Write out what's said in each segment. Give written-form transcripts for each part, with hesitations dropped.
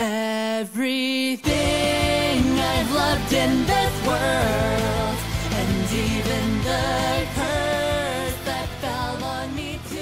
Everything I've loved in this world, and even the curse that fell on me too.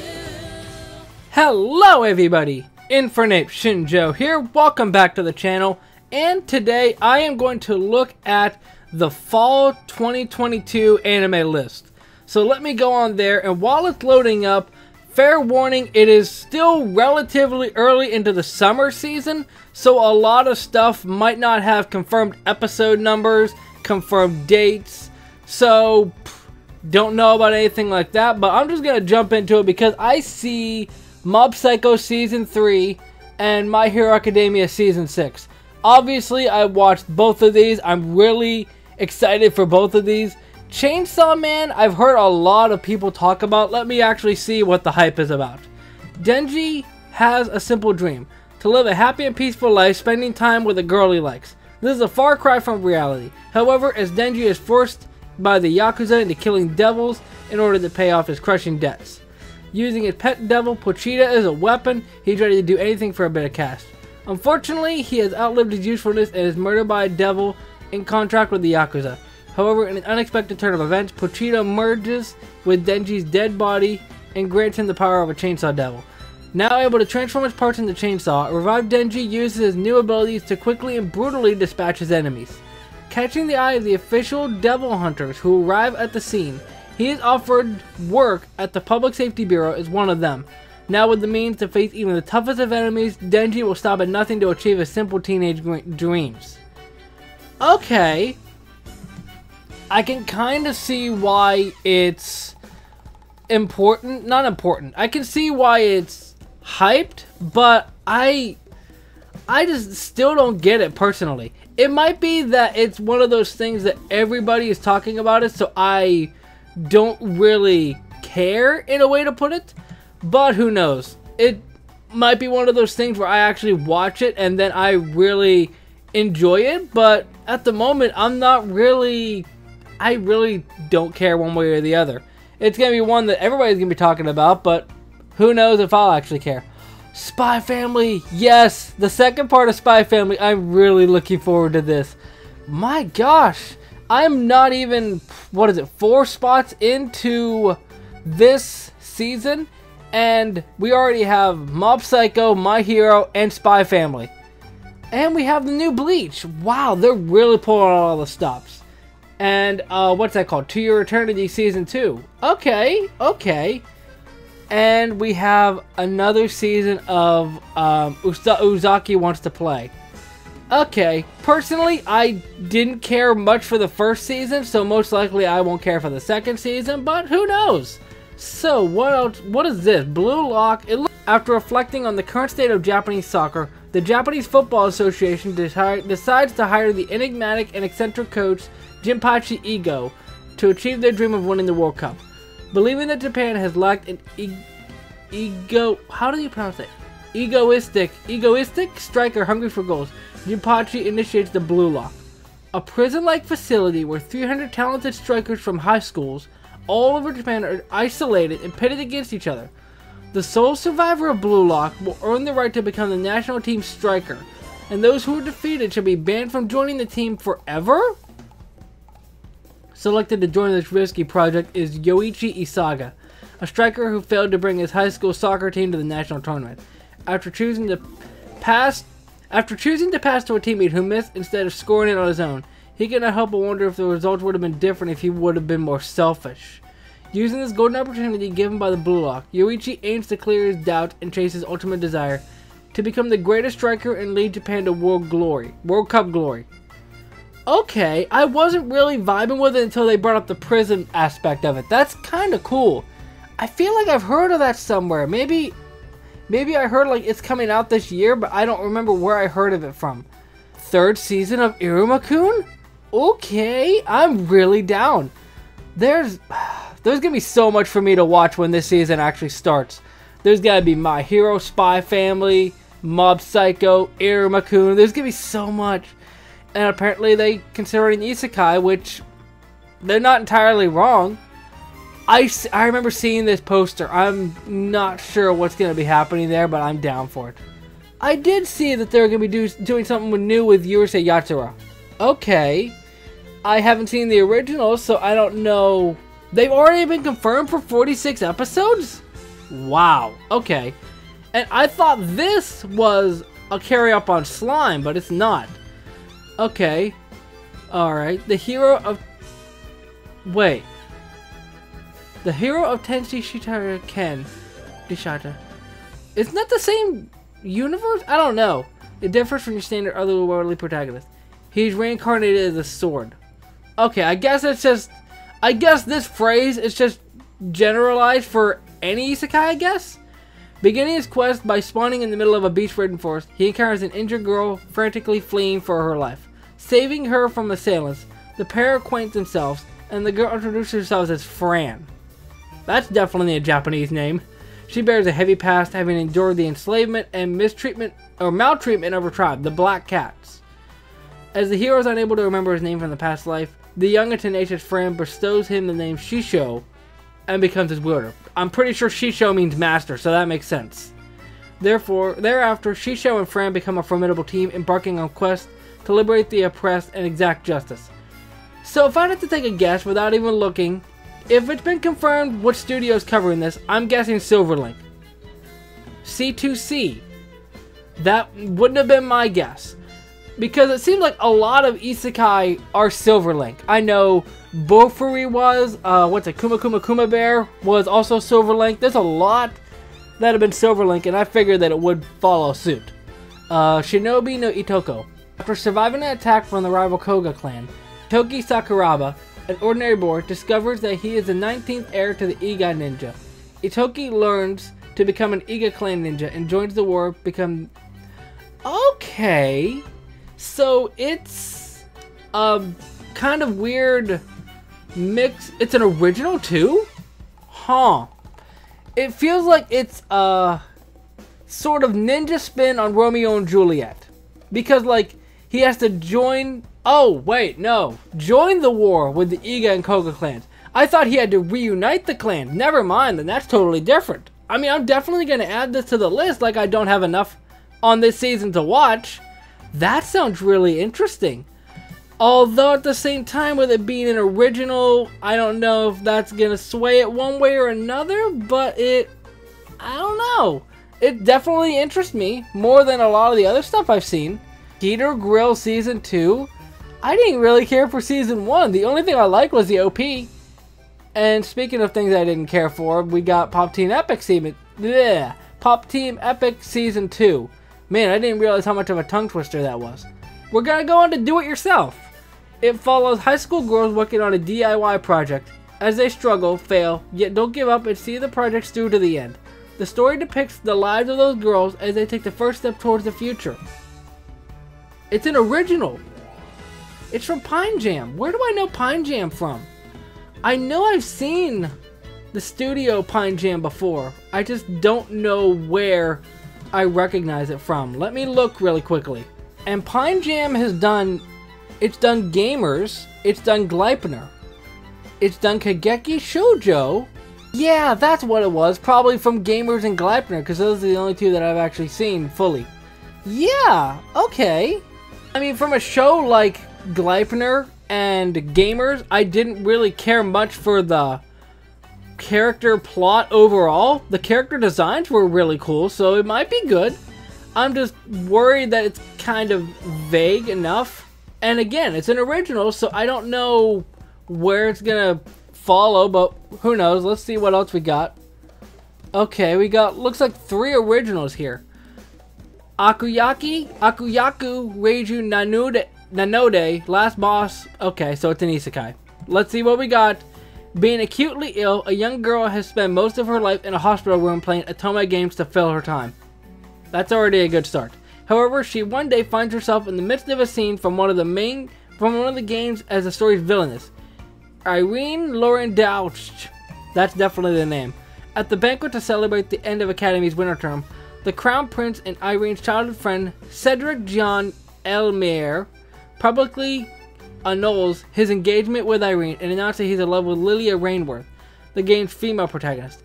Hello everybody, Infernape Shinjo here, welcome back to the channel, and today I am going to look at the Fall 2022 anime list. So let me go on there, and while it's loading up, fair warning, it is still relatively early into the summer season, so a lot of stuff might not have confirmed episode numbers, confirmed dates, so don't know about anything like that, but I'm just going to jump into it because I see Mob Psycho Season 3 and My Hero Academia Season 6. Obviously, I watched both of these. I'm really excited for both of these. Chainsaw Man, I've heard a lot of people talk about. Let me actually see what the hype is about. Denji has a simple dream: to live a happy and peaceful life, spending time with a girl he likes. This is a far cry from reality. However, as Denji is forced by the Yakuza into killing devils in order to pay off his crushing debts. Using his pet devil, Pochita, as a weapon, he's ready to do anything for a bit of cash. Unfortunately, he has outlived his usefulness and is murdered by a devil in contract with the Yakuza. However, in an unexpected turn of events, Pochita merges with Denji's dead body and grants him the power of a chainsaw devil. Now able to transform his parts into chainsaw, revived Denji uses his new abilities to quickly and brutally dispatch his enemies. Catching the eye of the official devil hunters who arrive at the scene, he is offered work at the Public Safety Bureau as one of them. Now with the means to face even the toughest of enemies, Denji will stop at nothing to achieve his simple teenage dreams. Okay. I can kind of see why it's important. Not important. I can see why it's hyped, but I just still don't get it personally. It might be that it's one of those things that everybody is talking about it, so I don't really care, in a way to put it. But who knows? It might be one of those things where I actually watch it and then I really enjoy it, but at the moment I'm not really... I really don't care one way or the other. It's going to be one that everybody's going to be talking about, but who knows if I'll actually care. Spy Family! Yes! The second part of Spy Family, I'm really looking forward to this. My gosh! I'm not even, 4 spots into this season, and we already have Mob Psycho, My Hero, and Spy Family. And we have the new Bleach. Wow, they're really pulling out all the stops. And, what's that called? To Your Eternity Season 2. Okay, okay. And we have another season of, Uzaki Wants to Play. Okay, personally, I didn't care much for the first season, so most likely I won't care for the second season, but who knows? So, what else? What is this? Blue Lock. After reflecting on the current state of Japanese soccer, the Japanese Football Association decides to hire the enigmatic and eccentric coach Jinpachi Ego to achieve their dream of winning the World Cup. Believing that Japan has lacked an egoistic striker hungry for goals, Jinpachi initiates the Blue Lock, a prison-like facility where 300 talented strikers from high schools all over Japan are isolated and pitted against each other. The sole survivor of Blue Lock will earn the right to become the national team striker, and those who are defeated shall be banned from joining the team forever? Selected to join this risky project is Yoichi Isaga, a striker who failed to bring his high school soccer team to the national tournament. After choosing to pass to a teammate who missed instead of scoring it on his own, he cannot help but wonder if the results would have been different if he would have been more selfish. Using this golden opportunity given by the Blue Lock, Yoichi aims to clear his doubt and chase his ultimate desire to become the greatest striker and lead Japan to World Cup glory. Okay, I wasn't really vibing with it until they brought up the prison aspect of it. That's kind of cool. I feel like I've heard of that somewhere. Maybe I heard like it's coming out this year, but I don't remember where I heard of it from. Third season of Iruma-kun? Okay, I'm really down. There's gonna be so much for me to watch when this season actually starts. There's gotta be My Hero, Spy Family, Mob Psycho, Iruma-kun. There's gonna be so much. And apparently they consider it an isekai, which they're not entirely wrong. I remember seeing this poster. I'm not sure what's going to be happening there, but I'm down for it. I did see that they're going to be doing something new with Yurusei Yatsura. Okay. I haven't seen the original, so I don't know. They've already been confirmed for 46 episodes? Wow. Okay. And I thought this was a carry up on Slime, but it's not. Okay. Alright. The hero of... Wait. The hero of Tenshi Shitara Ken. Dishata. Isn't that the same universe? I don't know. It differs from your standard otherworldly protagonist. He's reincarnated as a sword. Okay, I guess it's just... I guess this phrase is just generalized for any isekai, I guess? Beginning his quest by spawning in the middle of a beach-ridden forest, he encounters an injured girl frantically fleeing for her life. Saving her from assailants, the pair acquaint themselves, and the girl introduces herself as Fran. That's definitely a Japanese name. She bears a heavy past, having endured the enslavement and mistreatment or maltreatment of her tribe, the Black Cats. As the hero is unable to remember his name from the past life, the young and tenacious Fran bestows him the name Shisho and becomes his wielder. I'm pretty sure Shisho means master, so that makes sense. Thereafter, Shisho and Fran become a formidable team, embarking on quests to liberate the oppressed and exact justice. So if I had to take a guess without even looking, if it's been confirmed what studio is covering this, I'm guessing Silverlink. C2C. That wouldn't have been my guess. Because it seems like a lot of isekai are Silverlink. I know Bofuri was, Kuma Kuma Kuma Bear was also Silverlink. There's a lot that have been Silverlink, and I figured that it would follow suit. Shinobi no Itoko. After surviving an attack from the rival Koga clan, Toki Sakuraba, an ordinary boy, discovers that he is the 19th heir to the Iga ninja. Itoki learns to become an Iga clan ninja and joins the war, Okay. So it's a kind of weird mix. It's an original too? Huh. It feels like it's a sort of ninja spin on Romeo and Juliet. Because like he has to join... Oh, wait, no. Join the war with the Iga and Koga clans. I thought he had to reunite the clans. Never mind, then that's totally different. I mean, I'm definitely going to add this to the list like I don't have enough on this season to watch. That sounds really interesting. Although at the same time, with it being an original, I don't know if that's going to sway it one way or another, but I don't know. It definitely interests me more than a lot of the other stuff I've seen. Heater Grill Season 2. I didn't really care for Season 1. The only thing I liked was the OP. And speaking of things I didn't care for, we got Pop Team Epic Season 2. Man, I didn't realize how much of a tongue twister that was. We're gonna go on to Do It Yourself. It follows high school girls working on a DIY project as they struggle, fail, yet don't give up and see the project through to the end. The story depicts the lives of those girls as they take the first step towards the future. It's an original. It's from Pine Jam. Where do I know Pine Jam from? I know I've seen the studio Pine Jam before. I just don't know where I recognize it from. Let me look really quickly. And Pine Jam has done... It's done Gamers. It's done Gleipnir. It's done Kageki Shoujo. Yeah, that's what it was. Probably from Gamers and Gleipnir, because those are the only two that I've actually seen fully. Yeah, okay. I mean, from a show like Gleipnir and Gamers, I didn't really care much for the character plot overall. The character designs were really cool, so it might be good. I'm just worried that it's kind of vague enough. And again, it's an original, so I don't know where it's gonna follow, but who knows. Let's see what else we got. Okay, we got, looks like 3 originals here. Akuyaku Reiju Nanode, Last Boss. Okay, so it's an isekai. Let's see what we got. Being acutely ill, a young girl has spent most of her life in a hospital room playing Otome games to fill her time. That's already a good start. However, she one day finds herself in the midst of a scene from one of the games as the story's villainess. Irene Lauren Dauch. That's definitely the name. At the banquet to celebrate the end of Academy's winter term, the Crown Prince and Irene's childhood friend, Cedric John Elmire, publicly annuls his engagement with Irene and announces he's in love with Lilia Rainworth, the game's female protagonist.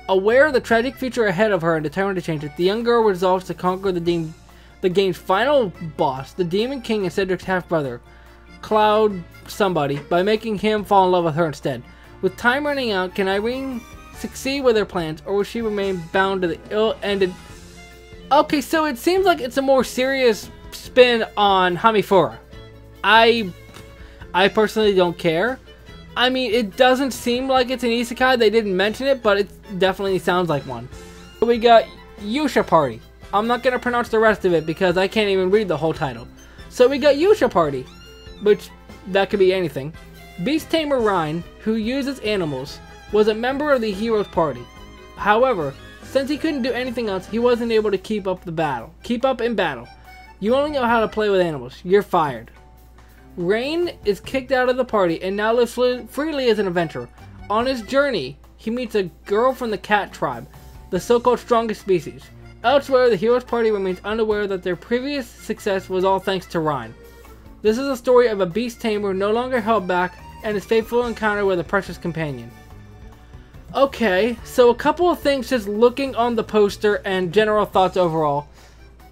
Aware of the tragic future ahead of her and determined to change it, the young girl resolves to conquer the game's final boss, the Demon King and Cedric's half-brother, Cloud somebody, by making him fall in love with her instead. With time running out, can Irene succeed with her plans, or will she remain bound to the ill-ended... Okay, so it seems like it's a more serious spin on Hamifura. I personally don't care. I mean, it doesn't seem like it's an isekai. They didn't mention it, but it definitely sounds like one. We got Yusha Party. I'm not going to pronounce the rest of it because I can't even read the whole title. So we got Yusha Party, which that could be anything. Beast Tamer Ryan, who uses animals, was a member of the hero's party. However, since he couldn't do anything else, he wasn't able to keep up in battle. You only know how to play with animals. You're fired. Rain is kicked out of the party and now lives freely as an adventurer. On his journey, he meets a girl from the cat tribe, the so-called strongest species. Elsewhere, the hero's party remains unaware that their previous success was all thanks to Ryan. This is a story of a beast tamer no longer held back and his faithful encounter with a precious companion. Okay, so a couple of things just looking on the poster and general thoughts overall.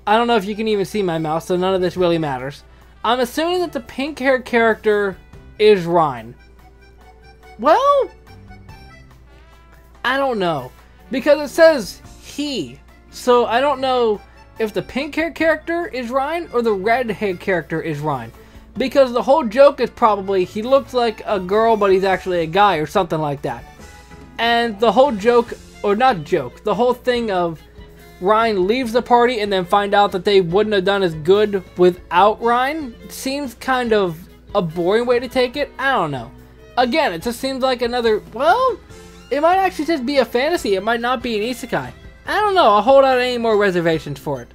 I don't know if you can even see my mouse, so none of this really matters. I'm assuming that the pink-haired character is Ryan. Well, I don't know. Because it says he. So I don't know if the pink-haired character is Ryan or the red-haired character is Ryan. Because the whole joke is probably he looks like a girl but he's actually a guy or something like that. And the whole joke, or not joke, the whole thing of Ryan leaves the party and then find out that they wouldn't have done as good without Ryan seems kind of a boring way to take it. I don't know. Again, it just seems like another, well, it might actually just be a fantasy. It might not be an isekai. I don't know. I'll hold out any more reservations for it.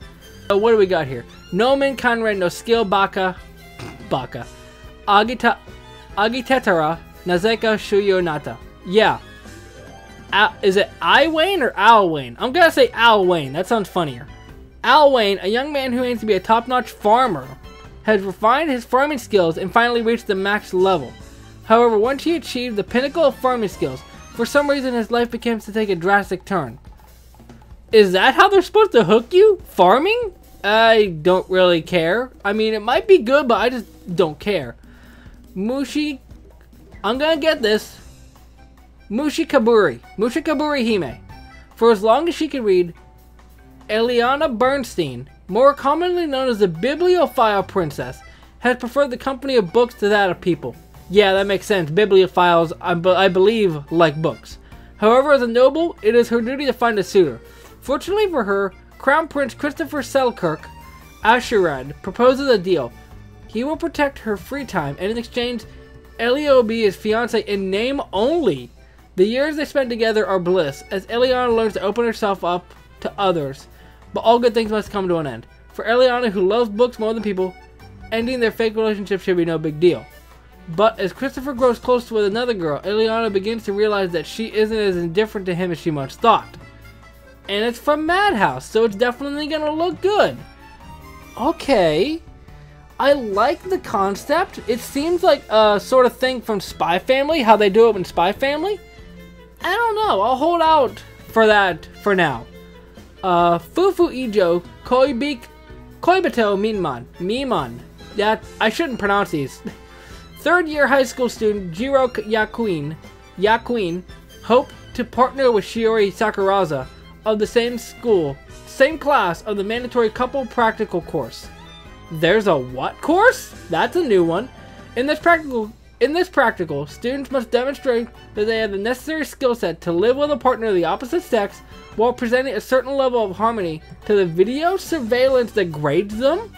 So what do we got here? Nomen Kanren no skill Baka Agitetara Nazeka Shuyo Nata. Yeah. Is it Iwayne or Alwayne? I'm gonna say Alwayne. That sounds funnier. Alwayne, a young man who aims to be a top-notch farmer, has refined his farming skills and finally reached the max level. However, once he achieved the pinnacle of farming skills, for some reason his life begins to take a drastic turn. Is that how they're supposed to hook you? Farming? I don't really care. I mean, it might be good, but I just don't care. Mushi... I'm gonna get this. Mushikaburi Hime. For as long as she could read, Eliana Bernstein, more commonly known as the Bibliophile Princess, has preferred the company of books to that of people. Yeah, that makes sense. Bibliophiles, I believe, like books. However, as a noble, it is her duty to find a suitor. Fortunately for her, Crown Prince Christopher Selkirk Asherad proposes a deal. He will protect her free time, and in exchange, Ellie will be his fiancé in name only. The years they spend together are bliss, as Eliana learns to open herself up to others. But all good things must come to an end. For Eliana, who loves books more than people, ending their fake relationship should be no big deal. But as Christopher grows close with another girl, Eliana begins to realize that she isn't as indifferent to him as she once thought. And it's from Madhouse, so it's definitely gonna look good. Okay. I like the concept. It seems like a sort of thing from Spy Family, how they do it in Spy Family. I don't know. I'll hold out for that for now. Fufu Ijo Koibito Minman. That I shouldn't pronounce these. Third-year high school student Jiro Yakuin hoped to partner with Shiori Sakuraza of the same class of the mandatory couple practical course. There's a what course? That's a new one. In this practical, students must demonstrate that they have the necessary skill set to live with a partner of the opposite sex while presenting a certain level of harmony to the video surveillance that grades them?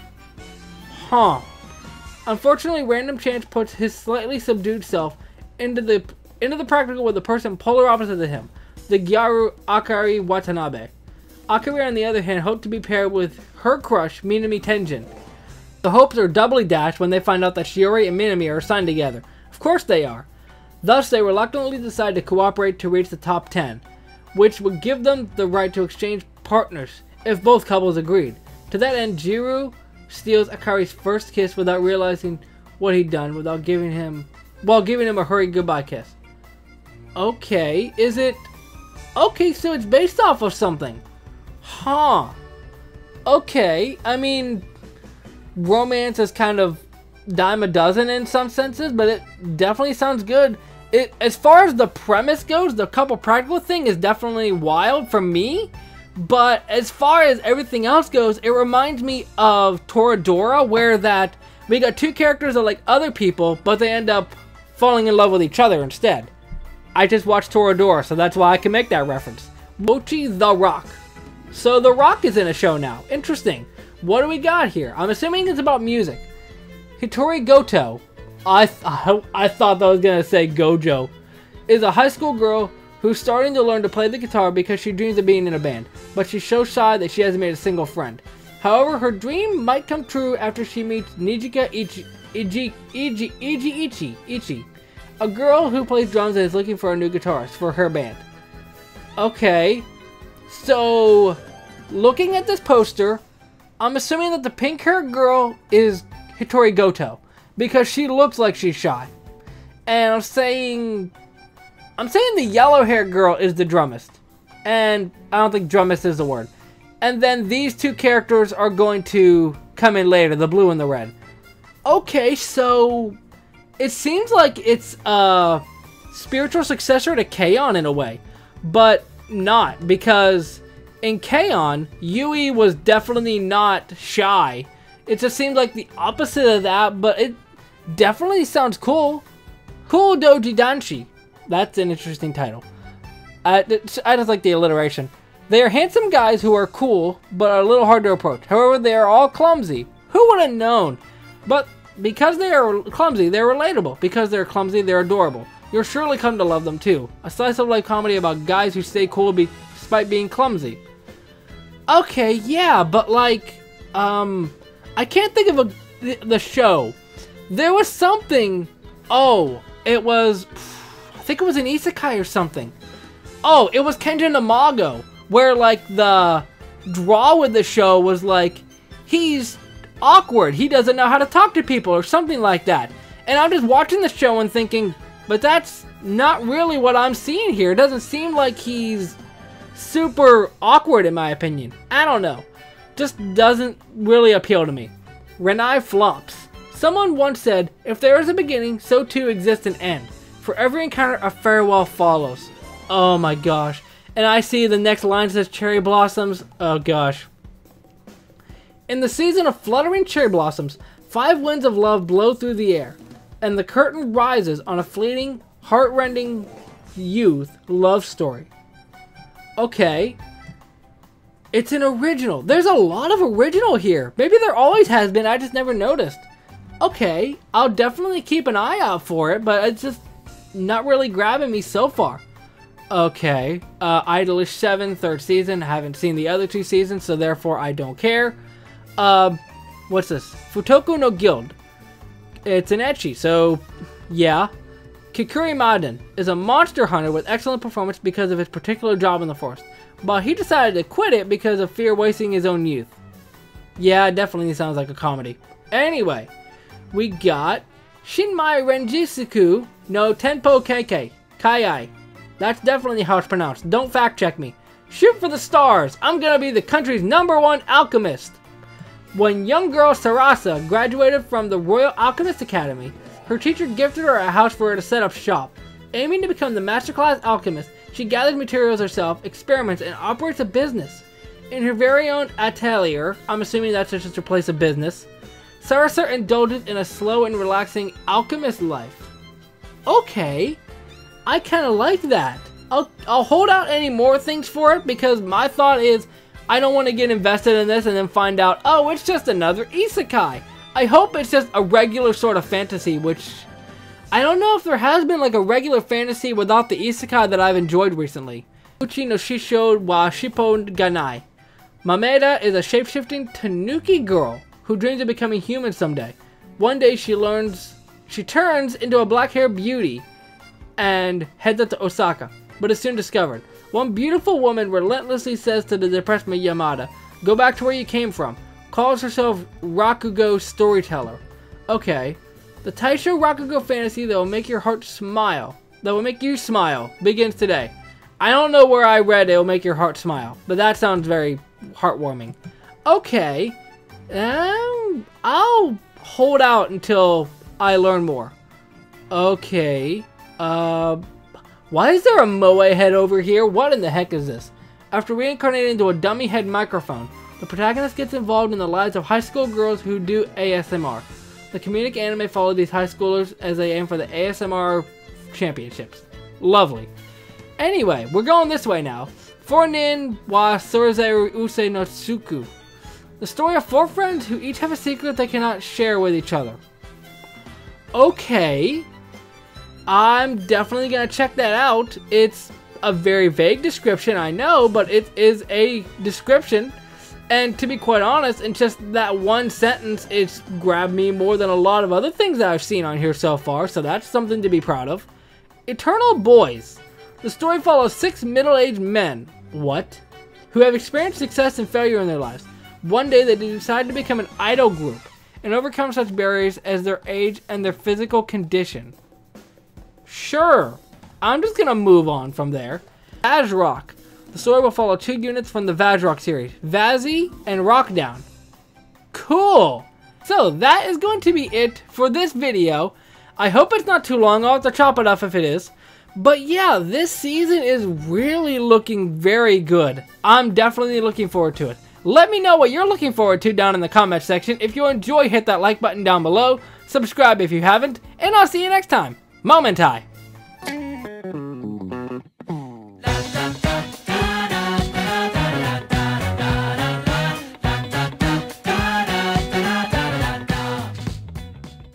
Huh. Unfortunately, random chance puts his slightly subdued self into the practical with a person polar opposite to him, the Gyaru Akari Watanabe. Akari, on the other hand, hoped to be paired with her crush, Minami Tenjin. The hopes are doubly dashed when they find out that Shiori and Minami are assigned together. Of course they are. Thus, they reluctantly decide to cooperate to reach the top 10, which would give them the right to exchange partners if both couples agreed. To that end, Jiro steals Akari's first kiss without realizing what he'd done, while giving him a hurried goodbye kiss. Okay, is it Okay, so it's based off of something. Huh. Okay, I mean, romance is kind of dime a dozen in some senses, but it definitely sounds good. As far as the premise goes, the couple practical thing is definitely wild for me. But as far as everything else goes, it reminds me of Toradora, where that we got two characters that are like other people, but they end up falling in love with each other instead. I just watched Toradora, so that's why I can make that reference. Mochi the Rock. So The Rock is in a show now. Interesting. What do we got here? I'm assuming it's about music. Hitori Goto, I thought that was going to say Gojo, is a high school girl who's starting to learn to play the guitar because she dreams of being in a band, but she's so shy that she hasn't made a single friend. However, her dream might come true after she meets Nijika Ichi, a girl who plays drums and is looking for a new guitarist for her band. Okay, so looking at this poster, I'm assuming that the pink-haired girl is Hitori Goto because she looks like she's shy. And I'm saying the yellow-haired girl is the drummist. And I don't think drummist is the word. And then these two characters are going to come in later, the blue and the red. Okay, so it seems like it's a spiritual successor to K-On! In a way. But not, because in K-On!, Yui was definitely not shy. It just seems like the opposite of that, but it definitely sounds cool. Cool Doji Danshi. That's an interesting title. I just like the alliteration. They are handsome guys who are cool, but are a little hard to approach. However, they are all clumsy. Who would have known? But because they are clumsy, they're relatable. Because they're clumsy, they're adorable. You'll surely come to love them too. A slice of life comedy about guys who stay cool despite being clumsy. Okay, yeah, but like, I can't think of the show. There was something. Oh, it was. I think it was an isekai or something. Oh, it was Kenjin Amago, where like the draw with the show was like he's awkward. He doesn't know how to talk to people or something like that. And I'm just watching the show and thinking, but that's not really what I'm seeing here. It doesn't seem like he's super awkward in my opinion. I don't know. Just doesn't really appeal to me. Renai flops. Someone once said, if there is a beginning, so too exists an end. For every encounter, a farewell follows. Oh my gosh. And I see the next line says cherry blossoms. Oh gosh. In the season of fluttering cherry blossoms, 5 winds of love blow through the air, and the curtain rises on a fleeting, heart-rending youth love story. Okay. It's an original. There's a lot of original here. Maybe there always has been, I just never noticed. Okay, I'll definitely keep an eye out for it, but it's just not really grabbing me so far. Okay, Idolish 7, 3rd season. Haven't seen the other 2 seasons, so therefore I don't care. What's this? Futoku no Guild. It's an ecchi, so yeah. Kikuri Maden is a monster hunter with excellent performance because of his particular job in the forest, but he decided to quit it because of fear wasting his own youth. Yeah, it definitely sounds like a comedy. Anyway, we got Shinmai Renjisuku no Tenpo Keikei. Kaiai. That's definitely how it's pronounced. Don't fact check me. Shoot for the stars. I'm gonna be the country's #1 alchemist. When young girl Sarasa graduated from the Royal Alchemist Academy, her teacher gifted her a house for her to set up shop. Aiming to become the masterclass alchemist, she gathers materials herself, experiments, and operates a business. In her very own atelier, I'm assuming that's just her place of business, Sarasa indulges in a slow and relaxing alchemist life. Okay, I kind of like that. I'll hold out any more things for it because my thought is I don't want to get invested in this and then find out, oh, it's just another isekai. I hope it's just a regular sort of fantasy, which I don't know if there has been like a regular fantasy without the isekai that I've enjoyed recently. Uchi no Shisho wa Shippo Ganai. Mameda is a shape-shifting tanuki girl who dreams of becoming human someday. One day she turns into a black-haired beauty and heads up to Osaka, but is soon discovered. One beautiful woman relentlessly says to the depressed Yamada, go back to where you came from. Calls herself Rakugo Storyteller. Okay. The Taisho Rakugo fantasy that will make your heart smile, that will make you smile, begins today. I don't know where I read it'll make your heart smile, but that sounds very heartwarming. Okay, I'll hold out until I learn more. Okay, why is there a Moe head over here? What in the heck is this? After reincarnating into a dummy head microphone, the protagonist gets involved in the lives of high school girls who do ASMR. The comedic anime follows these high schoolers as they aim for the ASMR championships. Lovely. Anyway, we're going this way now. Fornin wa Sorezeru Use no Tsuku. The story of 4 friends who each have a secret they cannot share with each other. Okay. I'm definitely going to check that out. It's a very vague description, I know, but it is a description. And to be quite honest, in just that one sentence, it's grabbed me more than a lot of other things that I've seen on here so far, so that's something to be proud of. Eternal Boys. The story follows 6 middle-aged men, who have experienced success and failure in their lives. One day they decide to become an idol group and overcome such barriers as their age and their physical condition. Sure, I'm just gonna move on from there. Vajrock. The story will follow 2 units from the Vajrock series, Vazzy and Rockdown. Cool! So that is going to be it for this video. I hope it's not too long. I'll have to chop it up if it is. But yeah, this season is really looking very good. I'm definitely looking forward to it. Let me know what you're looking forward to down in the comment section. If you enjoy, hit that like button down below. Subscribe if you haven't. And I'll see you next time. Momentai.